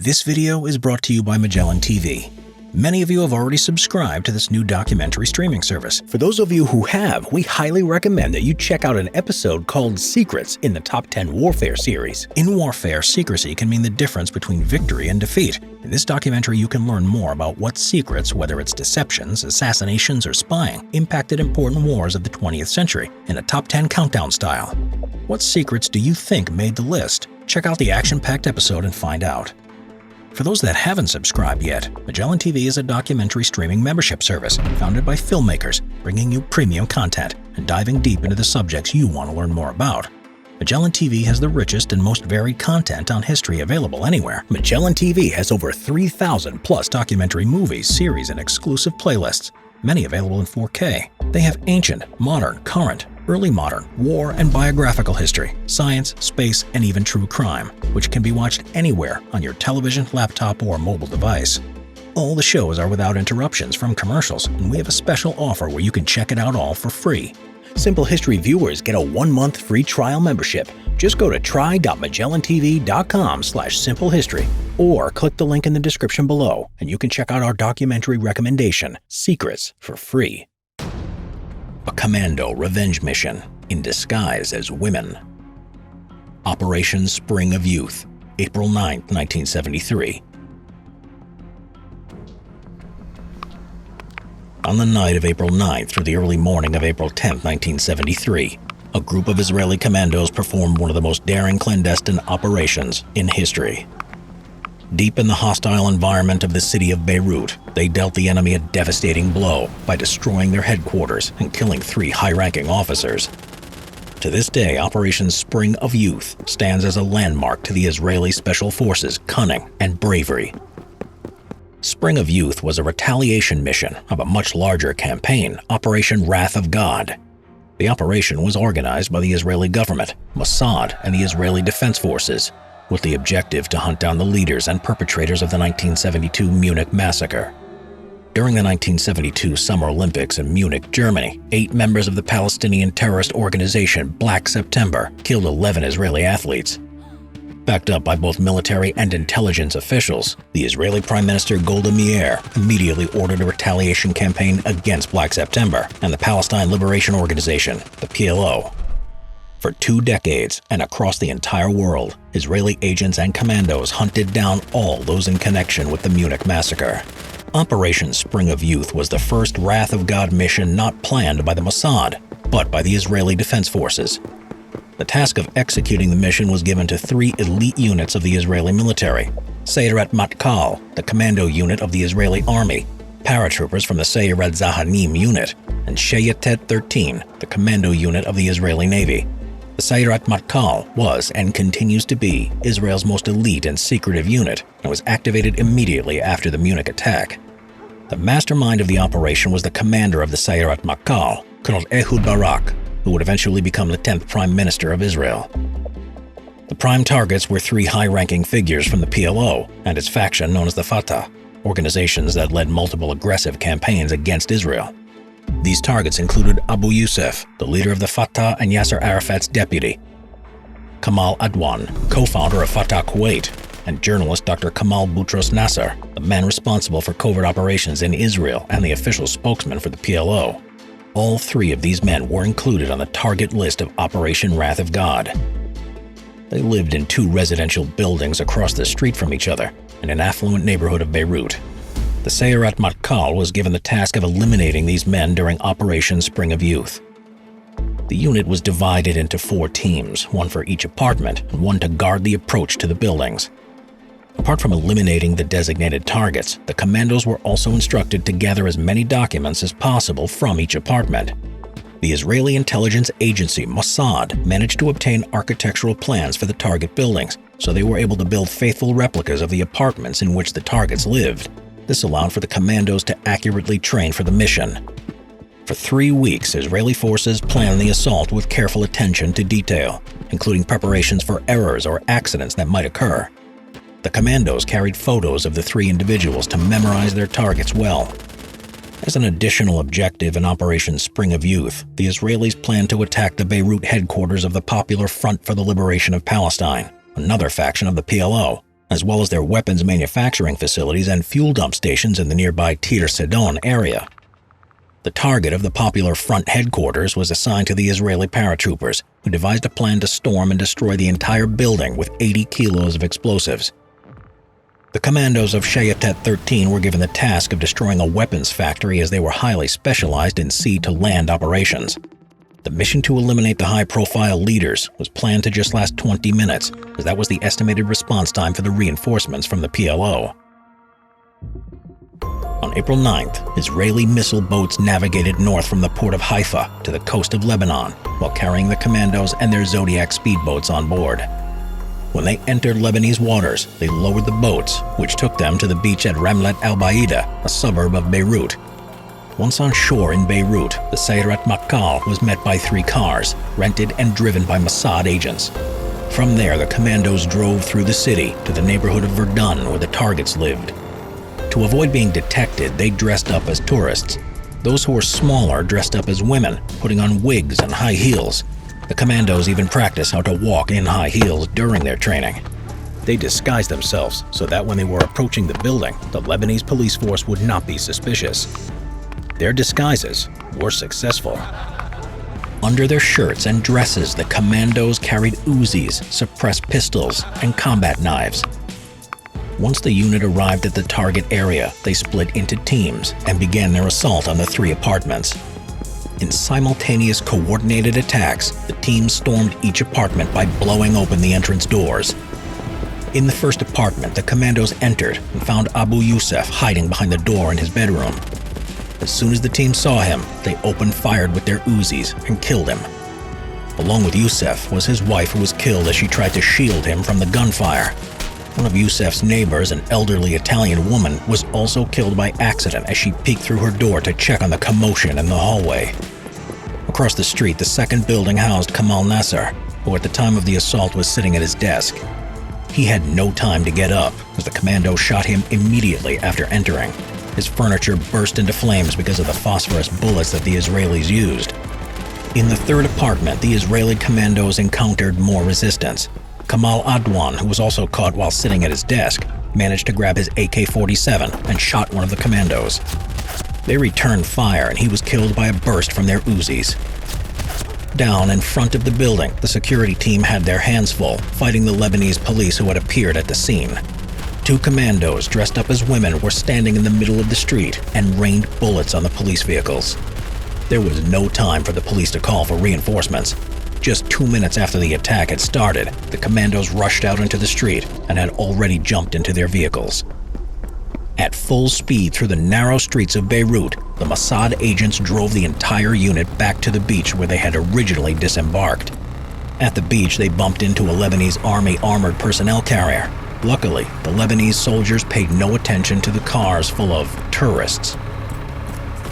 This video is brought to you by Magellan TV. Many of you have already subscribed to this new documentary streaming service. For those of you who have, we highly recommend that you check out an episode called Secrets in the Top 10 Warfare series. In warfare, secrecy can mean the difference between victory and defeat. In this documentary, you can learn more about what secrets, whether it's deceptions, assassinations, or spying, impacted important wars of the 20th century in a top 10 countdown style. What secrets do you think made the list? Check out the action-packed episode and find out. For those that haven't subscribed yet, Magellan TV is a documentary streaming membership service founded by filmmakers, bringing you premium content and diving deep into the subjects you want to learn more about. Magellan TV has the richest and most varied content on history available anywhere. Magellan TV has over 3,000 plus documentary movies, series, and exclusive playlists, many available in 4K. They have ancient, modern, current, early modern, war and biographical history, science, space, and even true crime, which can be watched anywhere on your television, laptop, or mobile device. All the shows are without interruptions from commercials, and we have a special offer where you can check it out all for free. Simple History viewers get a 1-month free trial membership. Just go to try.magellantv.com/simplehistory or click the link in the description below, and you can check out our documentary recommendation, Secrets, for free. A Commando revenge mission in disguise as women. Operation Spring of Youth, April 9, 1973. On the night of April 9th through the early morning of April 10, 1973, a group of Israeli commandos performed one of the most daring clandestine operations in history. Deep in the hostile environment of the city of Beirut, they dealt the enemy a devastating blow by destroying their headquarters and killing 3 high-ranking officers. To this day, Operation Spring of Youth stands as a landmark to the Israeli Special Forces' cunning and bravery. Spring of Youth was a retaliation mission of a much larger campaign, Operation Wrath of God. The operation was organized by the Israeli government, Mossad, and the Israeli Defense Forces, with the objective to hunt down the leaders and perpetrators of the 1972 Munich massacre. During the 1972 Summer Olympics in Munich, Germany, 8 members of the Palestinian terrorist organization Black September killed 11 Israeli athletes. Backed up by both military and intelligence officials, the Israeli Prime Minister Golda Meir immediately ordered a retaliation campaign against Black September and the Palestine Liberation Organization, the PLO. For 2 decades and across the entire world, Israeli agents and commandos hunted down all those in connection with the Munich massacre. Operation Spring of Youth was the first Wrath of God mission not planned by the Mossad, but by the Israeli Defense Forces. The task of executing the mission was given to 3 elite units of the Israeli military: Sayeret Matkal, the commando unit of the Israeli army, paratroopers from the Sayeret Zahanim unit, and Shayetet 13, the commando unit of the Israeli Navy. The Sayeret Matkal was and continues to be Israel's most elite and secretive unit and was activated immediately after the Munich attack. The mastermind of the operation was the commander of the Sayeret Matkal, Colonel Ehud Barak, who would eventually become the 10th Prime Minister of Israel. The prime targets were 3 high-ranking figures from the PLO and its faction known as the Fatah, organizations that led multiple aggressive campaigns against Israel. These targets included Abu Yusuf, the leader of the Fatah and Yasser Arafat's deputy, Kamal Adwan, co-founder of Fatah Kuwait, and journalist Dr. Kamal Boutros Nasser, the man responsible for covert operations in Israel and the official spokesman for the PLO. All 3 of these men were included on the target list of Operation Wrath of God. They lived in 2 residential buildings across the street from each other in an affluent neighborhood of Beirut. The Sayeret Matkal was given the task of eliminating these men during Operation Spring of Youth. The unit was divided into 4 teams, 1 for each apartment and 1 to guard the approach to the buildings. Apart from eliminating the designated targets, the commandos were also instructed to gather as many documents as possible from each apartment. The Israeli intelligence agency Mossad managed to obtain architectural plans for the target buildings, so they were able to build faithful replicas of the apartments in which the targets lived. This allowed for the commandos to accurately train for the mission. For 3 weeks, Israeli forces planned the assault with careful attention to detail, including preparations for errors or accidents that might occur. The commandos carried photos of the 3 individuals to memorize their targets well. As an additional objective in Operation Spring of Youth, the Israelis planned to attack the Beirut headquarters of the Popular Front for the Liberation of Palestine, another faction of the PLO, as well as their weapons manufacturing facilities and fuel dump stations in the nearby Tir Sidon area. The target of the Popular Front headquarters was assigned to the Israeli paratroopers, who devised a plan to storm and destroy the entire building with 80 kilos of explosives. The commandos of Shayatet 13 were given the task of destroying a weapons factory, as they were highly specialized in sea-to-land operations. The mission to eliminate the high-profile leaders was planned to just last 20 minutes, as that was the estimated response time for the reinforcements from the PLO. On April 9th, Israeli missile boats navigated north from the port of Haifa to the coast of Lebanon, while carrying the commandos and their Zodiac speedboats on board. When they entered Lebanese waters, they lowered the boats, which took them to the beach at Ramlet al-Baida, a suburb of Beirut. Once on shore in Beirut, the Sayeret Matkal was met by 3 cars, rented and driven by Mossad agents. From there, the commandos drove through the city to the neighborhood of Verdun, where the targets lived. To avoid being detected, they dressed up as tourists. Those who were smaller dressed up as women, putting on wigs and high heels. The commandos even practiced how to walk in high heels during their training. They disguised themselves so that when they were approaching the building, the Lebanese police force would not be suspicious. Their disguises were successful. Under their shirts and dresses, the commandos carried Uzis, suppressed pistols, and combat knives. Once the unit arrived at the target area, they split into teams and began their assault on the 3 apartments. In simultaneous coordinated attacks, the teams stormed each apartment by blowing open the entrance doors. In the first apartment, the commandos entered and found Abu Yusuf hiding behind the door in his bedroom. As soon as the team saw him, they opened fire with their Uzis and killed him. Along with Yusuf was his wife, who was killed as she tried to shield him from the gunfire. One of Yusuf's neighbors, an elderly Italian woman, was also killed by accident as she peeked through her door to check on the commotion in the hallway. Across the street, the second building housed Kamal Nasser, who at the time of the assault was sitting at his desk. He had no time to get up, as the commando shot him immediately after entering. His furniture burst into flames because of the phosphorus bullets that the Israelis used. In the third apartment, the Israeli commandos encountered more resistance. Kamal Adwan, who was also caught while sitting at his desk, managed to grab his AK-47 and shot one of the commandos. They returned fire and he was killed by a burst from their Uzis. Down in front of the building, the security team had their hands full, fighting the Lebanese police who had appeared at the scene. 2 commandos dressed up as women were standing in the middle of the street and rained bullets on the police vehicles. There was no time for the police to call for reinforcements. Just 2 minutes after the attack had started, the commandos rushed out into the street and had already jumped into their vehicles. At full speed through the narrow streets of Beirut, the Mossad agents drove the entire unit back to the beach where they had originally disembarked. At the beach, they bumped into a Lebanese army armored personnel carrier. Luckily, the Lebanese soldiers paid no attention to the cars full of tourists.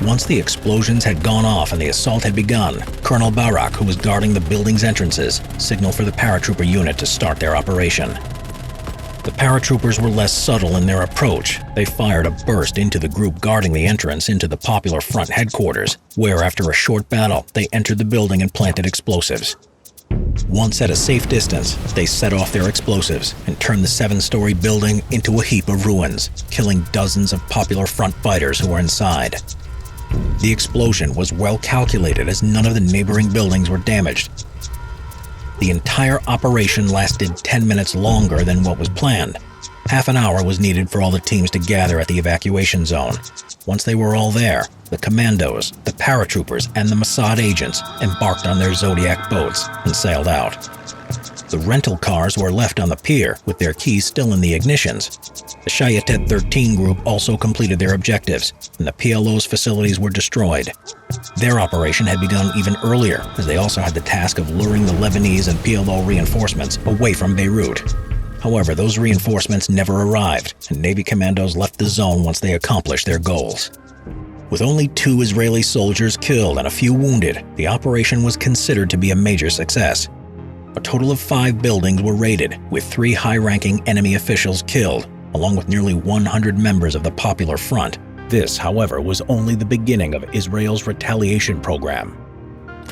Once the explosions had gone off and the assault had begun, Colonel Barak, who was guarding the building's entrances, signaled for the paratrooper unit to start their operation. The paratroopers were less subtle in their approach. They fired a burst into the group guarding the entrance into the Popular Front headquarters, where after a short battle, they entered the building and planted explosives. Once at a safe distance, they set off their explosives and turned the 7-story building into a heap of ruins, killing dozens of Popular Front fighters who were inside. The explosion was well calculated as none of the neighboring buildings were damaged. The entire operation lasted 10 minutes longer than what was planned. Half an hour was needed for all the teams to gather at the evacuation zone. Once they were all there, the commandos, the paratroopers, and the Mossad agents embarked on their Zodiac boats and sailed out. The rental cars were left on the pier with their keys still in the ignitions. The Shayatet 13 group also completed their objectives, and the PLO's facilities were destroyed. Their operation had begun even earlier, as they also had the task of luring the Lebanese and PLO reinforcements away from Beirut. However, those reinforcements never arrived, and Navy commandos left the zone once they accomplished their goals. With only 2 Israeli soldiers killed and a few wounded, the operation was considered to be a major success. A total of 5 buildings were raided, with 3 high-ranking enemy officials killed, along with nearly 100 members of the Popular Front. This, however, was only the beginning of Israel's retaliation program.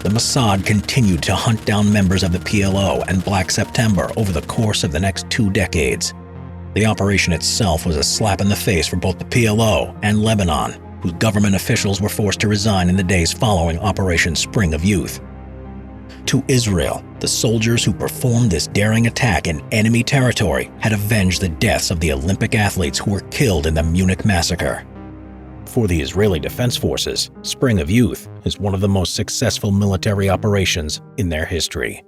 The Mossad continued to hunt down members of the PLO and Black September over the course of the next 2 decades. The operation itself was a slap in the face for both the PLO and Lebanon, whose government officials were forced to resign in the days following Operation Spring of Youth. To Israel, the soldiers who performed this daring attack in enemy territory had avenged the deaths of the Olympic athletes who were killed in the Munich massacre. For the Israeli Defense Forces, Spring of Youth is one of the most successful military operations in their history.